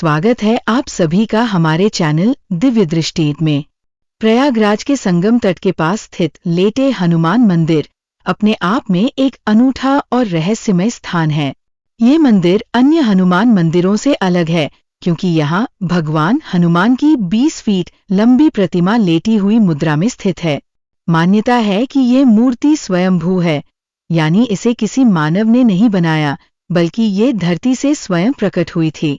स्वागत है आप सभी का हमारे चैनल दिव्य दृष्टि में। प्रयागराज के संगम तट के पास स्थित लेटे हनुमान मंदिर अपने आप में एक अनूठा और रहस्यमय स्थान है। ये मंदिर अन्य हनुमान मंदिरों से अलग है क्योंकि यहाँ भगवान हनुमान की 20 फीट लंबी प्रतिमा लेटी हुई मुद्रा में स्थित है। मान्यता है कि ये मूर्ति स्वयंभू है, यानी इसे किसी मानव ने नहीं बनाया, बल्कि ये धरती से स्वयं प्रकट हुई थी।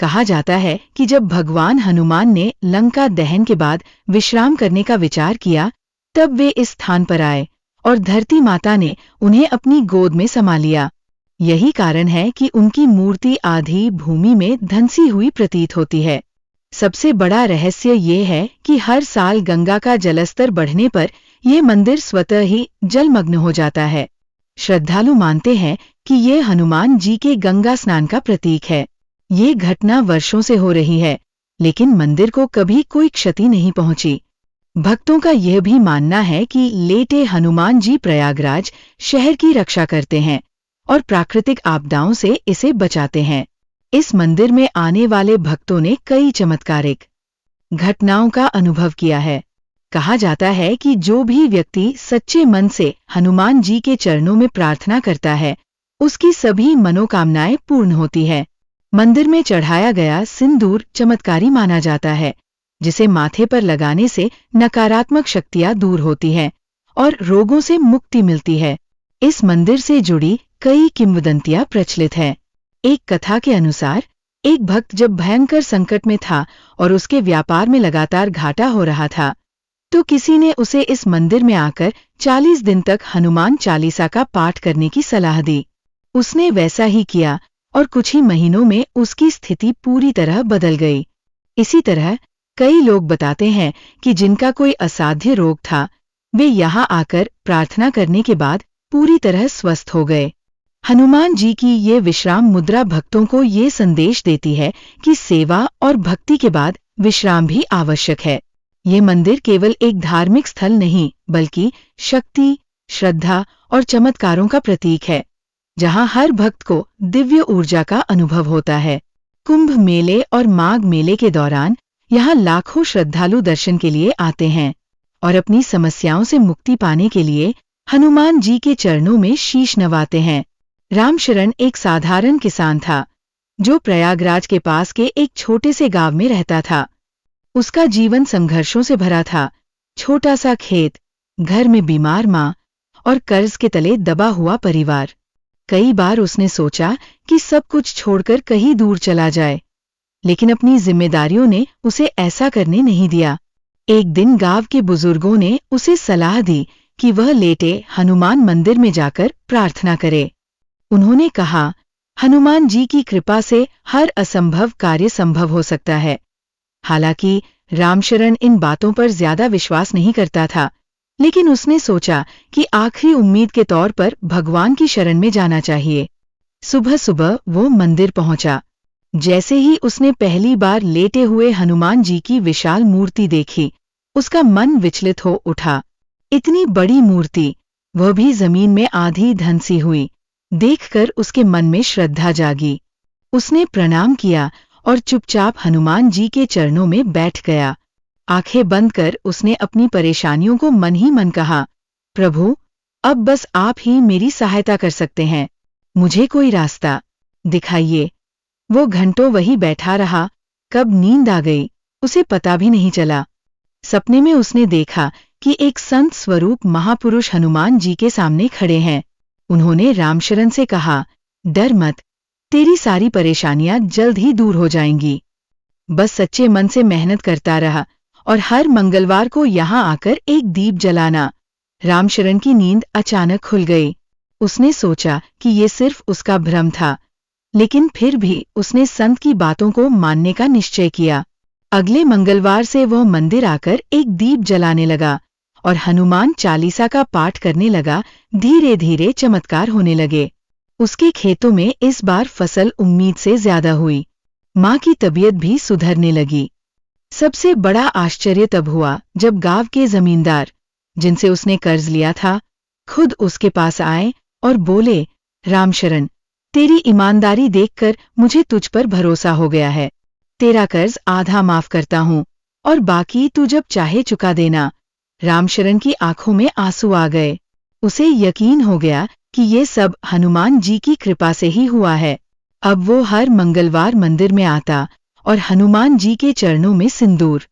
कहा जाता है कि जब भगवान हनुमान ने लंका दहन के बाद विश्राम करने का विचार किया, तब वे इस स्थान पर आए और धरती माता ने उन्हें अपनी गोद में समा लिया। यही कारण है कि उनकी मूर्ति आधी भूमि में धंसी हुई प्रतीत होती है। सबसे बड़ा रहस्य ये है कि हर साल गंगा का जलस्तर बढ़ने पर यह मंदिर स्वतः ही जलमग्न हो जाता है। श्रद्धालु मानते हैं कि ये हनुमान जी के गंगा स्नान का प्रतीक है। ये घटना वर्षों से हो रही है, लेकिन मंदिर को कभी कोई क्षति नहीं पहुंची। भक्तों का यह भी मानना है कि लेटे हनुमान जी प्रयागराज शहर की रक्षा करते हैं और प्राकृतिक आपदाओं से इसे बचाते हैं। इस मंदिर में आने वाले भक्तों ने कई चमत्कारिक घटनाओं का अनुभव किया है। कहा जाता है कि जो भी व्यक्ति सच्चे मन से हनुमान जी के चरणों में प्रार्थना करता है, उसकी सभी मनोकामनाएं पूर्ण होती है। मंदिर में चढ़ाया गया सिंदूर चमत्कारी माना जाता है, जिसे माथे पर लगाने से नकारात्मक शक्तियां दूर होती हैं और रोगों से मुक्ति मिलती है। इस मंदिर से जुड़ी कई किंवदंतियां प्रचलित हैं। एक कथा के अनुसार एक भक्त जब भयंकर संकट में था और उसके व्यापार में लगातार घाटा हो रहा था, तो किसी ने उसे इस मंदिर में आकर 40 दिन तक हनुमान चालीसा का पाठ करने की सलाह दी। उसने वैसा ही किया और कुछ ही महीनों में उसकी स्थिति पूरी तरह बदल गई। इसी तरह कई लोग बताते हैं कि जिनका कोई असाध्य रोग था, वे यहाँ आकर प्रार्थना करने के बाद पूरी तरह स्वस्थ हो गए। हनुमान जी की ये विश्राम मुद्रा भक्तों को ये संदेश देती है कि सेवा और भक्ति के बाद विश्राम भी आवश्यक है। ये मंदिर केवल एक धार्मिक स्थल नहीं, बल्कि शक्ति, श्रद्धा और चमत्कारों का प्रतीक है, जहां हर भक्त को दिव्य ऊर्जा का अनुभव होता है। कुंभ मेले और माघ मेले के दौरान यहाँ लाखों श्रद्धालु दर्शन के लिए आते हैं और अपनी समस्याओं से मुक्ति पाने के लिए हनुमान जी के चरणों में शीश नवाते हैं। रामशरण एक साधारण किसान था, जो प्रयागराज के पास के एक छोटे से गांव में रहता था। उसका जीवन संघर्षों से भरा था। छोटा सा खेत, घर में बीमार माँ और कर्ज के तले दबा हुआ परिवार। कई बार उसने सोचा कि सब कुछ छोड़कर कहीं दूर चला जाए, लेकिन अपनी जिम्मेदारियों ने उसे ऐसा करने नहीं दिया। एक दिन गांव के बुजुर्गों ने उसे सलाह दी कि वह लेटे हनुमान मंदिर में जाकर प्रार्थना करे। उन्होंने कहा, हनुमान जी की कृपा से हर असंभव कार्य संभव हो सकता है। हालांकि रामशरण इन बातों पर ज्यादा विश्वास नहीं करता था, लेकिन उसने सोचा कि आखिरी उम्मीद के तौर पर भगवान की शरण में जाना चाहिए। सुबह सुबह वो मंदिर पहुंचा। जैसे ही उसने पहली बार लेटे हुए हनुमान जी की विशाल मूर्ति देखी, उसका मन विचलित हो उठा। इतनी बड़ी मूर्ति, वह भी जमीन में आधी धंसी हुई, देखकर उसके मन में श्रद्धा जागी। उसने प्रणाम किया और चुपचाप हनुमान जी के चरणों में बैठ गया। आंखें बंद कर उसने अपनी परेशानियों को मन ही मन कहा, प्रभु, अब बस आप ही मेरी सहायता कर सकते हैं। मुझे कोई रास्ता दिखाइए। वो घंटों वही बैठा रहा। कब नींद आ गई, उसे पता भी नहीं चला। सपने में उसने देखा कि एक संत स्वरूप महापुरुष हनुमान जी के सामने खड़े हैं। उन्होंने रामशरण से कहा, डर मत, तेरी सारी परेशानियां जल्द ही दूर हो जाएंगी। बस सच्चे मन से मेहनत करता रहा और हर मंगलवार को यहाँ आकर एक दीप जलाना। रामशरण की नींद अचानक खुल गई। उसने सोचा कि ये सिर्फ उसका भ्रम था, लेकिन फिर भी उसने संत की बातों को मानने का निश्चय किया। अगले मंगलवार से वह मंदिर आकर एक दीप जलाने लगा और हनुमान चालीसा का पाठ करने लगा। धीरे धीरे चमत्कार होने लगे। उसके खेतों में इस बार फसल उम्मीद से ज्यादा हुई। माँ की तबीयत भी सुधरने लगी। सबसे बड़ा आश्चर्य तब हुआ जब गांव के जमींदार, जिनसे उसने कर्ज लिया था, खुद उसके पास आए और बोले, रामशरण, तेरी ईमानदारी देखकर मुझे तुझ पर भरोसा हो गया है। तेरा कर्ज आधा माफ करता हूँ और बाकी तू जब चाहे चुका देना। रामशरण की आंखों में आंसू आ गए। उसे यकीन हो गया कि ये सब हनुमान जी की कृपा से ही हुआ है। अब वो हर मंगलवार मंदिर में आता और हनुमान जी के चरणों में सिंदूर